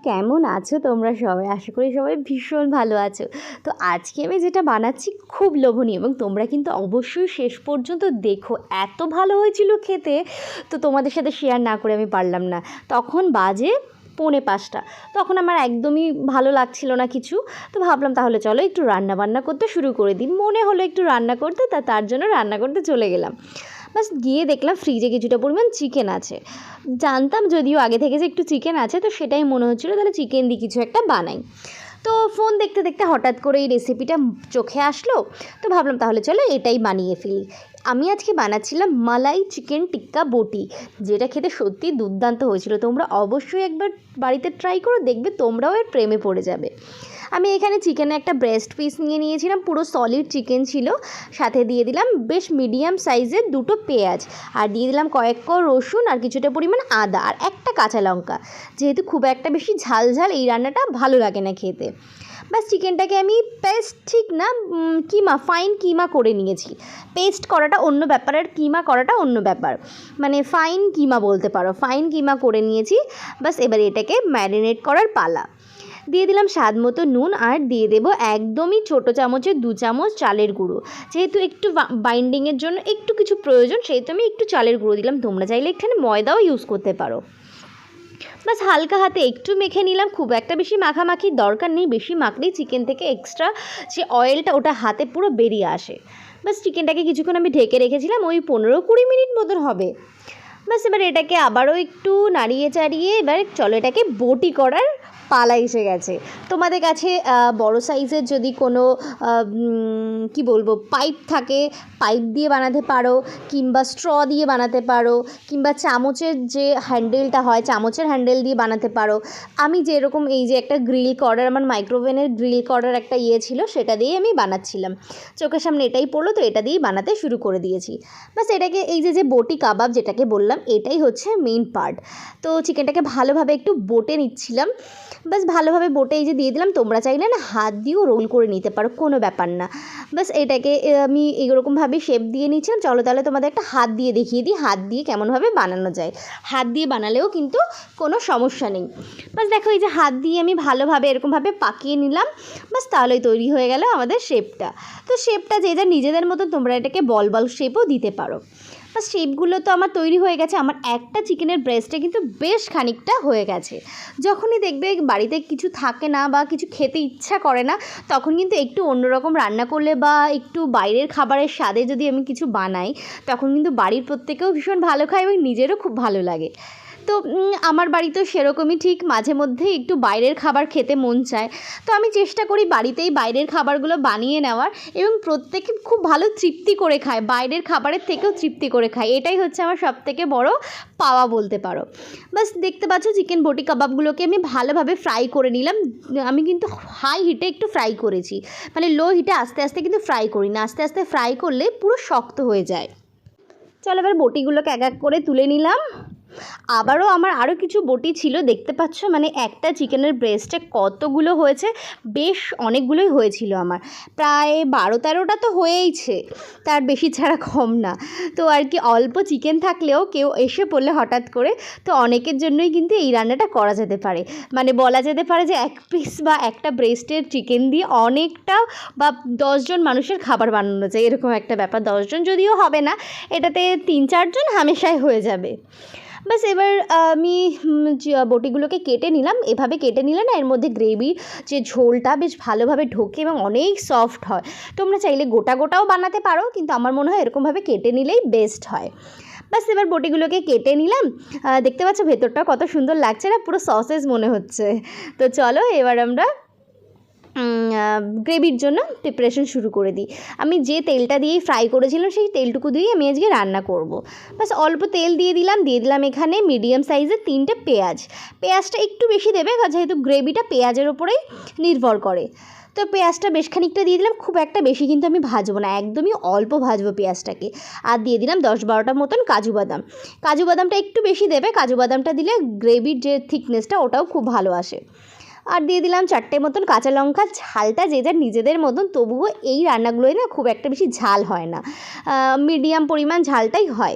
কেমন আছো তোমরা সবাই? আশা করি সবাই ভীষণ ভালো আছো। তো আজকে আমি যেটা বানাচ্ছি খুব লোভনীয় এবং তোমরা কিন্তু অবশ্যই শেষ পর্যন্ত দেখো। এত ভালো হয়েছিল খেতে, তো তোমাদের সাথে শেয়ার না করে আমি পারলাম না। তখন বাজে 4:45। তখন আমার একদমই ভালো লাগছিল না কিছু। তো ভাবলাম তাহলে চলো একটু রান্না করতে শুরু করে দিই। মনে হলো একটু রান্না করতে, তার জন্য রান্না করতে চলে গেলাম। বাস গিয়ে দেখলাম ফ্রিজে কিছুটা পরিমাণ চিকেন আছে। জানতাম যদিও আগে থেকে যে একটু চিকেন আছে, তো সেটাই মনে হচ্ছিলো তাহলে চিকেন দিয়ে কিছু একটা বানাই। তো ফোন দেখতে দেখতে হঠাৎ করে এই রেসিপিটা চোখে আসলো। তো ভাবলাম তাহলে চলো এটাই বানিয়ে ফেলি। আমি আজকে বানাচ্ছিলাম মালাই চিকেন টিক্কা বটি, যেটা খেতে সত্যি দুর্দান্ত হয়েছিল। তোমরা অবশ্যই একবার বাড়িতে ট্রাই করো, দেখবে তোমরাও এর প্রেমে পড়ে যাবে। আমি এখানে চিকেনে একটা ব্রেস্ট পিস নিয়ে নিয়েছিলাম, পুরো সলিড চিকেন ছিল। সাথে দিয়ে দিলাম বেশ মিডিয়াম সাইজের 2টো পেঁয়াজ, আর দিয়ে দিলাম কয়েক কোয়া রসুন, আর কিছুটা পরিমাণ আদা, আর একটা কাঁচা লঙ্কা। যেহেতু খুব একটা বেশি ঝাল এই রান্নাটা ভালো লাগে না খেতে। বাস চিকেনটাকে আমি পেস্ট ঠিক না, ফাইন কিমা করে নিয়েছি। পেস্ট করাটা অন্য ব্যাপার, আর কিমা করাটা অন্য ব্যাপার। মানে ফাইন কিমা বলতে পারো, ফাইন কিমা করে নিয়েছি। বাস এবার এটাকে ম্যারিনেট করার পালা। দিয়ে দিলাম স্বাদ মতো নুন, আর দিয়ে দেবো একদমই ছোটো চামচের 2 চামচ চালের গুঁড়ো। যেহেতু একটু বাইন্ডিংয়ের জন্য একটু কিছু প্রয়োজন, সেহেতু আমি একটু চালের গুঁড়ো দিলাম। তোমরা চাইলে এখানে ময়দাও ইউজ করতে পারো। বাস হালকা হাতে একটু মেখে নিলাম, খুব একটা বেশি মাখামাখির দরকার নেই। বেশি মাখলেই চিকেন থেকে এক্সট্রা যে অয়েলটা ওটা হাতে পুরো বেরিয়ে আসে। বাস চিকেনটাকে কিছুক্ষণ আমি ঢেকে রেখেছিলাম, ওই 15-20 মিনিট মতন হবে। বাস এবার এটাকে আবারও একটু নাড়িয়ে চাড়িয়ে এবার চলো এটাকে বটি করার পালা এসে গেছে। তোমাদের কাছে বড় সাইজের যদি কোনো পাইপ থাকে, পাইপ দিয়ে বানাতে পারো, কিংবা স্ট্র দিয়ে বানাতে পারো, কিংবা চামচের যে হ্যান্ডেলটা হয় চামচের হ্যান্ডেল দিয়ে বানাতে পারো। আমি যেরকম এই যে একটা গ্রিল করার, আমার মাইক্রোওভেনের গ্রিল করার একটা ছিল, সেটা দিয়েই আমি বানাচ্ছিলাম। চোখের সামনে এটাই পড়লো, তো এটা দিয়েই বানাতে শুরু করে দিয়েছি। বাস এটাকে এই যে বটি কাবাব যেটাকে বললাম, এটাই হচ্ছে মেইন পার্ট। তো চিকেনটাকে ভালোভাবে একটু বটে নিচ্ছিলাম। বাস ভালোভাবে বটে এই যে দিয়ে দিলাম। তোমরা চাইলে না হাত দিয়েও রোল করে নিতে পারো, কোনো ব্যাপার না। বাস এটাকে আমি এরকমভাবে শেপ দিয়ে নিচ্ছিলাম। চলো তাহলে তোমাদের একটা হাত দিয়ে দেখিয়ে দিই, হাত দিয়ে কেমনভাবে বানানো যায়। হাত দিয়ে বানালেও কিন্তু কোনো সমস্যা নেই। বাস দেখো এই যে হাত দিয়ে আমি ভালোভাবে এরকমভাবে পাকিয়ে নিলাম। বাস তাহলেই তৈরি হয়ে গেল আমাদের শেপটা। তো শেপটা যে যা নিজেদের মতো তোমরা এটাকে বল শেপও দিতে পারো। বাস শেপগুলো তো আমার তৈরি হয়ে গেছে। আমার একটা চিকেনের ব্রেস্টে কিন্তু বেশ খানিকটা হয়ে গেছে। যখনই দেখবে বাড়িতে কিছু থাকে না বা কিছু খেতে ইচ্ছা করে না, তখন কিন্তু একটু অন্যরকম রান্না করলে বা একটু বাইরের খাবারের স্বাদে যদি আমি কিছু বানাই, তখন কিন্তু বাড়ির প্রত্যেকেও ভীষণ ভালো খায় এবং নিজেরও খুব ভালো লাগে। তো আমার বাড়িতেও সেরকমই, ঠিক মাঝে মধ্যে একটু বাইরের খাবার খেতে মন চায়। তো আমি চেষ্টা করি বাড়িতেই বাইরের খাবারগুলো বানিয়ে নেওয়ার, এবং প্রত্যেকে খুব ভালো তৃপ্তি করে খায়, বাইরের খাবারের থেকেও তৃপ্তি করে খায়। এটাই হচ্ছে আমার সবথেকে বড় পাওয়া বলতে পারো। বাস দেখতে পাচ্ছ চিকেন বটি কাবাবগুলোকে আমি ভালোভাবে ফ্রাই করে নিলাম। আমি কিন্তু হাই হিটে একটু ফ্রাই করেছি, মানে লো হিটে আস্তে আস্তে কিন্তু ফ্রাই করি না। আস্তে আস্তে ফ্রাই করলে পুরো শক্ত হয়ে যায়। চলো এবার বটিগুলোকে এক এক করে তুলে নিলাম। আবারও আমার আরও কিছু বটি ছিল, দেখতে পাচ্ছ মানে একটা চিকেনের ব্রেস্টে কতগুলো হয়েছে, বেশ অনেকগুলোই হয়েছিল আমার। প্রায় 12-13টা তো হয়েইছে, তার বেশি ছাড়া কম না। তো আর কি অল্প চিকেন থাকলেও কেউ এসে পড়লে হঠাৎ করে, তো অনেকের জন্যই কিন্তু এই রান্নাটা করা যেতে পারে। মানে বলা যেতে পারে যে এক পিস বা একটা ব্রেস্টের চিকেন দিয়ে অনেকটা বা 10 জন মানুষের খাবার বানানো যায়, এরকম একটা ব্যাপার। 10 জন যদিও হবে না, এটাতে 3-4 জন হামেশাই হয়ে যাবে। বাস এবার আমি বটিগুলোকে কেটে নিলাম। এভাবে কেটে নিলে না এর মধ্যে গ্রেভির যে ঝোলটা বেশ ভালোভাবে ঢোকে এবং অনেক সফট হয়। তোমরা চাইলে গোটা গোটাও বানাতে পারো, কিন্তু আমার মনে হয় এরকমভাবে কেটে নিলেই বেস্ট হয়। বাস এবার বটিগুলোকে কেটে নিলাম। দেখতে পাচ্ছ ভেতরটা কত সুন্দর লাগছে না, পুরো সসেজ মনে হচ্ছে। তো চলো এবার আমরা গ্রেভির জন্য প্রিপারেশন শুরু করে দিই। আমি যে তেলটা দিয়েই ফ্রাই করেছিলাম সেই তেলটুকু দিয়েই আমি আজকে রান্না করব। বাস অল্প তেল দিয়ে দিলাম এখানে মিডিয়াম সাইজের 3টে পেঁয়াজ। পেঁয়াজটা একটু বেশি দেবে, যেহেতু গ্রেভিটা পেঁয়াজের ওপরেই নির্ভর করে। তো পেঁয়াজটা বেশ খানিকটা দিয়ে দিলাম, খুব একটা বেশি কিন্তু আমি ভাজবো না, একদমই অল্প ভাজবো পেঁয়াজটাকে। আর দিয়ে দিলাম 10-12টা মতন কাজু বাদাম। কাজু বাদামটা একটু বেশি দেবে, কাজু বাদামটা দিলে গ্রেভির যে থিকনেসটা ওটাও খুব ভালো আসে। আর দিয়ে দিলাম 4টে মতন কাঁচা লঙ্কা। ঝালটা যে যার নিজেদের মতন, তবুও এই রান্নাগুলোয় না খুব একটা বেশি ঝাল হয় না, মিডিয়াম পরিমাণ ঝালটাই হয়।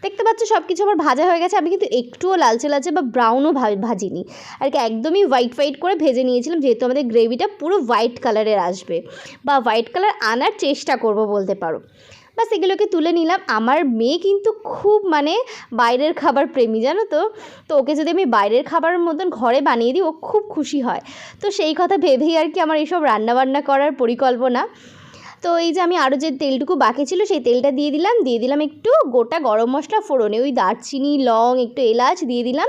দেখতে পাচ্ছ সব কিছু আমার ভাজা হয়ে গেছে। আমি কিন্তু একটুও লালচে লালচে বা ব্রাউনও ভাজিনি আর কি, একদমই হোয়াইট করে ভেজে নিয়েছিলাম, যেহেতু আমাদের গ্রেভিটা পুরো হোয়াইট কালারের আসবে বা হোয়াইট কালার আনার চেষ্টা করব বলতে পারো। বাস এগুলোকে তুলে নিলাম। আমার মেয়ে কিন্তু খুব মানে বাইরের খাবার প্রেমী, জানো তো। তো ওকে যদি আমি বাইরের খাবারের মতন ঘরে বানিয়ে দিই ও খুব খুশি হয়। তো সেই কথা ভেবেই আর কি আমার এইসব রান্নাবান্না করার পরিকল্পনা। তো এই যে আমি আরও যে তেলটুকু বাকি ছিল সেই তেলটা দিয়ে দিলাম একটু গোটা গরম মশলা ফোড়নে, ওই দারচিনি, লং, একটু এলাচ দিয়ে দিলাম।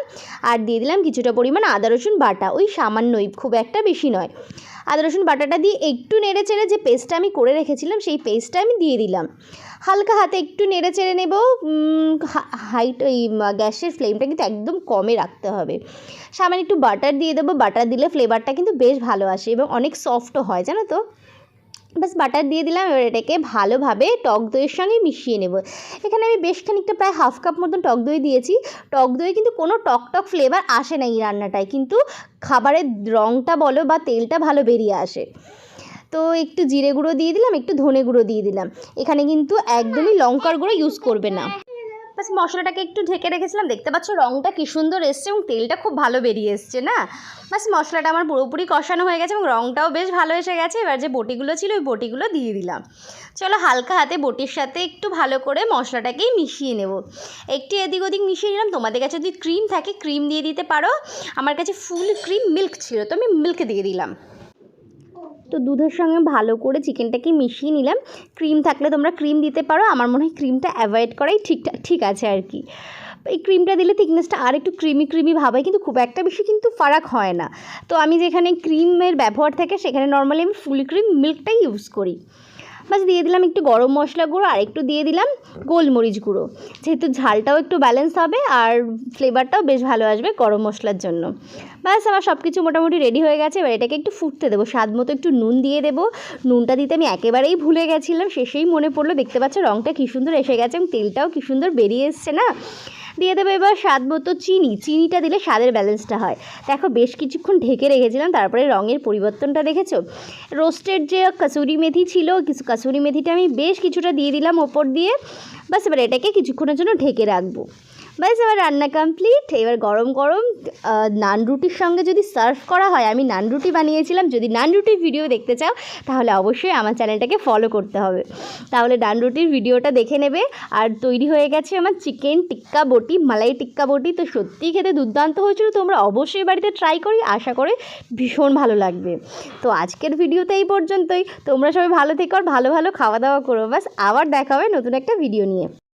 আর দিয়ে দিলাম কিছুটা পরিমাণ আদা রসুন বাটা, ওই সামান্যই, খুব একটা বেশি নয়। আদা রসুন বাটাটা দিয়ে একটু নেড়ে চেড়ে যে পেস্টটা আমি করে রেখেছিলাম সেই পেস্টটা আমি দিয়ে দিলাম। হালকা হাতে একটু নেড়ে চেড়ে নেব। ওই গ্যাসের ফ্লেমটা কিন্তু একদম কমে রাখতে হবে। সামান্য একটু বাটার দিয়ে দেবো, বাটার দিলে ফ্লেভারটা কিন্তু বেশ ভালো আসে এবং অনেক সফটও হয়, জানো তো। বাস বাটার দিয়ে দিলাম। এবার এটাকে ভালোভাবে টক দইয়ের সঙ্গে মিশিয়ে নেব। এখানে আমি বেশ খানিকটা প্রায় হাফ কাপ মতন টক দই দিয়েছি। টক দই কিন্তু কোনো টক ফ্লেভার আসে না এই রান্নাটায়, কিন্তু খাবারের রঙটা বলো বা তেলটা ভালো বেরিয়ে আসে। তো একটু জিরে গুঁড়ো দিয়ে দিলাম, একটু ধনে গুঁড়ো দিয়ে দিলাম। এখানে কিন্তু একদমই লঙ্কার গুঁড়ো ইউজ করবে না। বাস মশলাটাকে একটু ঢেকে রেখেছিলাম। দেখতে পাচ্ছ রঙটা কী সুন্দর এসছে এবং তেলটা খুব ভালো বেরিয়ে এসছে না। বাস মশলাটা আমার পুরোপুরি কষানো হয়ে গেছে এবং রঙটাও বেশ ভালো এসে গেছে। এবার যে বটিগুলো ছিল ওই বটিগুলো দিয়ে দিলাম। চলো হালকা হাতে বটির সাথে একটু ভালো করে মশলাটাকেই মিশিয়ে নেব। একটু এদিক ওদিক মিশিয়ে নিলাম। তোমাদের কাছে যদি ক্রিম থাকে ক্রিম দিয়ে দিতে পারো। আমার কাছে ফুল ক্রিম মিল্ক ছিল, তো আমি মিল্ক দিয়ে দিলাম। তো দুধের সঙ্গে ভালো করে চিকেনটাকে মিশিয়ে নিলাম। ক্রিম থাকলে তোমরা ক্রিম দিতে পারো, আমার মনে হয় ক্রিমটা অ্যাভয়েড করাই ঠিক আছে আর কি। এই ক্রিমটা দিলে থিকনেসটা আর একটু ক্রিমি ভাব হয়, কিন্তু খুব একটা বেশি কিন্তু ফারাক হয় না। তো আমি যেখানে ক্রিমের ব্যবহার থাকে সেখানে নর্মালি আমি ফুল ক্রিম মিল্কটাই ইউজ করি। বাস দিয়ে দিলাম একটু গরম মশলা গুঁড়ো আর একটু দিয়ে দিলাম গোলমরিচ গুঁড়ো, যেহেতু ঝালটাও একটু ব্যালেন্স হবে আর ফ্লেভারটাও বেশ ভালো আসবে গরম মশলার জন্য। ব্যাস আমার সব কিছু মোটামুটি রেডি হয়ে গেছে। এবার এটাকে একটু ফুটতে দেবো। স্বাদ মতো একটু নুন দিয়ে দেবো। নুনটা দিতে আমি একেবারেই ভুলে গেছিলাম, শেষেই মনে পড়লো। দেখতে পাচ্ছ রঙটা কী সুন্দর এসে গেছে এবং তেলটাও কী সুন্দর বেরিয়ে এসছে না। দিয়ে দেবো এবার স্বাদ মতো চিনিটা দিলে স্বাদের ব্যালেন্সটা হয়। দেখো বেশ কিছুক্ষণ ঢেকে রেখেছিলাম, তারপরে রঙের পরিবর্তনটা দেখেছো। রোস্টেড যে কসুরি মেথি ছিল, কসুরি মেথিটা আমি বেশ কিছুটা দিয়ে দিলাম ওপর দিয়ে। বাস এবার এটাকে কিছুক্ষণের জন্য ঢেকে রাখবো। ব্যাস এবার রান্না কমপ্লিট। এবার গরম নান রুটির সঙ্গে যদি সার্ভ করা হয়, আমি নান রুটি বানিয়েছিলাম। যদি নান রুটির ভিডিও দেখতে চাও তাহলে অবশ্যই আমার চ্যানেলটাকে ফলো করতে হবে, তাহলে নান রুটির ভিডিওটা দেখে নেবে। আর তৈরি হয়ে গেছে আমার চিকেন টিক্কা বটি, মালাই টিক্কা বটি। তো সত্যিই খেতে দুর্দান্ত হয়েছিল। তোমরা অবশ্যই বাড়িতে ট্রাই করি, আশা করে ভীষণ ভালো লাগবে। তো আজকের ভিডিওতে এই পর্যন্তই। তোমরা সবাই ভালো থেকো আর ভালো খাওয়া দাওয়া করো। ব্যাস আবার দেখা হবে নতুন একটা ভিডিও নিয়ে।